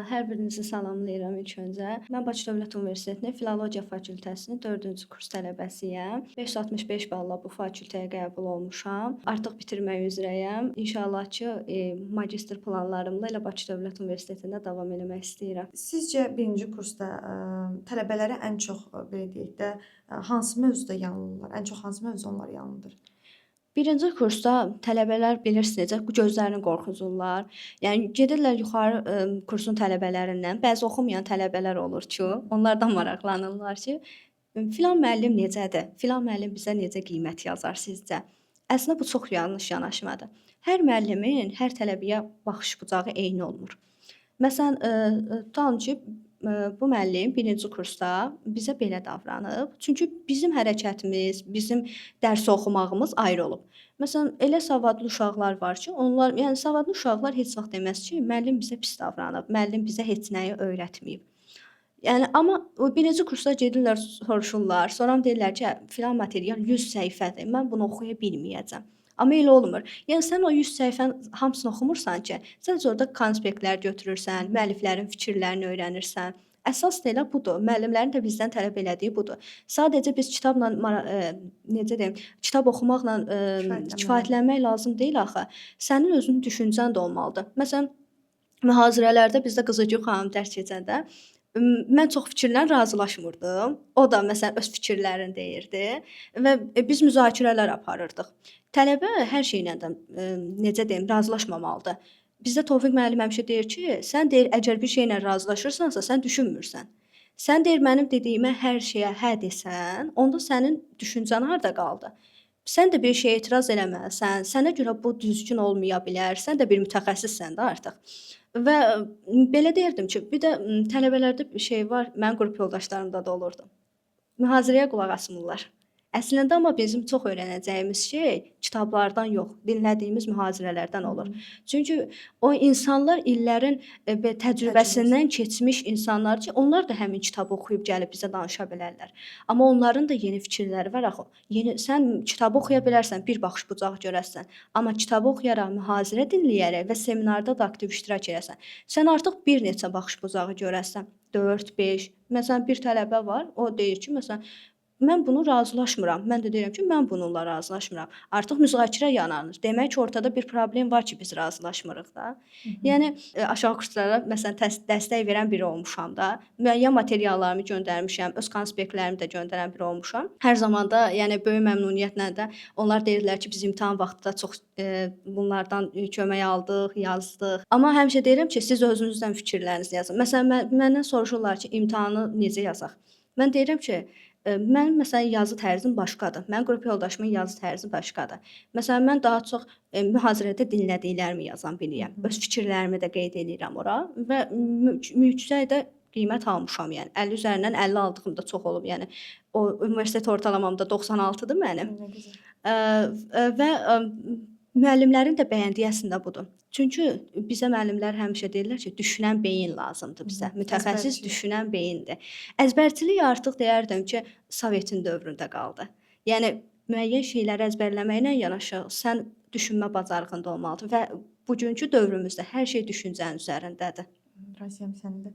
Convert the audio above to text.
Hər birinizi salamlayıram ilk öncə. Mən Bakı Dövlət Universitetinin Filologiya fakültəsinin 4-cü kurs tələbəsiyəm. 565 balla bu fakültəyə qəbul olmuşam. Artıq bitirmək üzrəyəm. İnşallah ki, magistr planlarımla elə Bakı Dövlət Universitetində davam eləmək istəyirəm. Sizcə birinci kursda tələbələrə ən çox belə deyək də hansı mövzuda yanılırlar? Ən çox hansı mövzu onları yanıldır? Birinci kursda tələbələr bilirsiniz, gözlərini qorxuzurlar. Yəni gedirlər yuxarı kursun tələbələrindən, bəzi oxumayan tələbələr olur ki, onlardan maraqlanırlar ki, filan müəllim necədir? Filan müəllim bizə necə qiymət yazar sizcə? Əslində bu çox yanlış yanaşmadır. Hər müəllimin hər tələbəyə baxış bucağı eyni olmur. Məsələn, tutalım ki, bu müəllim birinci kursda bizə belə davranıb. Çünki bizim hərəkətimiz, bizim dərs oxumağımız ayrı olub. Məsələn, elə savadlı uşaqlar var ki, onlar, yəni savadlı uşaqlar heç vaxt deməz ki, müəllim bizə pis davranıb, müəllim bizə heç nəyi öyrətməyib. Yəni amma o birinci kursda gedirlər, soruşurlar, sonra deyirlər ki, filan material 100 səhifədir, mən bunu oxuya bilməyəcəm. Amma elə olmur. Yəni sən o 100 səhifənin hamısını oxumursan ki, sadəcə orada konspektlər götürürsən, müəlliflərin fikirlərini öyrənirsən. Əsas da elə budur. Müəllimlərin də bizdən tələb elədiyi budur. Sadəcə biz kitabla necə deyim, kitab oxumaqla kifayətlənmək lazım deyil axı. Sənin özünün düşüncən də olmalıdır. Məsələn, mühazirələrdə bizdə Qızılgül xanım dərs keçəndə mən çox fikirlə razılaşmırdım. O da məsələn öz fikirlərini deyirdi və biz müzakirələr aparırdıq. Tələbə hər şeylə də necə deyim, razılaşmamalıdır. Bizdə Tofiq müəllim həmişə deyir ki, sən deyir əgər bir şeylə razılaşırsansa, sən düşünmürsən. Sən deyir mənim dediyimə hər şeyə hə desən, onda sənin düşüncən harda qaldı? Sən də bir şeyə etiraz eləməlisən. Sənə görə bu düzgün olmaya bilər. Sən də bir mütəxəssissən də artıq. Və belə deyirdim ki, bir də tələbələrdə bir şey var, mənim qrup yoldaşlarımda da olurdu. Mühazirəyə qulaq asmırlar. Əslində amma bizim çox öyrənəcəyimiz şey kitablardan yox, dinlədiyimiz mühazirələrdən olur. Çünki o insanlar illərin təcrübəsindən keçmiş insanlar ki, onlar da həmin kitabı oxuyub gəlib bizə danışa bilərlər. Amma onların da yeni fikirləri var axı. Sən kitabı oxuya bilərsən, bir baxış bucağı görərsən. Amma kitabı oxuyaraq, mühazirə dinləyərək və seminarda da aktiv iştirak edərsən, sən artıq bir neçə baxış bucağı görərsən. 4, 5. Məsələn, bir tələbə var, o deyir ki, məsələn, mən bunu razılaşmıram. Mən də deyirəm ki, mən bununla razılaşmıram. Artıq müzakirə yaranır. Demək ki, ortada bir problem var ki, biz razılaşmırıq da. Yəni aşağı kurslara məsələn dəstək verən biri olmuşam da. Müəyyən materiallarımı göndərmişəm, öz konspektlərimi də göndərən biri olmuşam. Hər zaman da yəni böyük məmnuniyyətlə də onlar deyirlər ki, biz imtahan vaxtı da çox bunlardan kömək aldıq, yazdıq. Amma həmişə deyirəm ki, siz özünüzdən fikirlərinizi yazın. Məsələn, məndən soruşurlar ki, imtahanı necə yazaq? Mən deyirəm ki, mənim məsələn yazı tərzim başqadır. Mənim qrup yoldaşımın yazı tərzi başqadır. Məsələn, mən daha çox mühazirədə dinlədiklərimi yazan biriyəm. Öz fikirlərimi də qeyd edirəm ora və yüksək də qiymət almışam, yəni 50 üzərindən 50 aldığım da çox olub. Yəni o universitet ortalamam da 96-dır mənim. Nə gözəl. Və müəllimlərin də bəyəndiyi əslində budur. Çünki bizə müəllimlər həmişə deyirlər ki, düşünən beyin lazımdır bizə. Mütəxəssis Əzbərçilik. düşünən beyindir. Əzbərçilik artıq deyərdim ki, Sovetin dövründə qaldı. Yəni müəyyən şeyləri əzbərləməklə yanaşı sən düşünmə bacarığın da olmalıdır və bugünkü dövrümüzdə hər şey düşüncənin üzərindədir. Razıyam səninlə.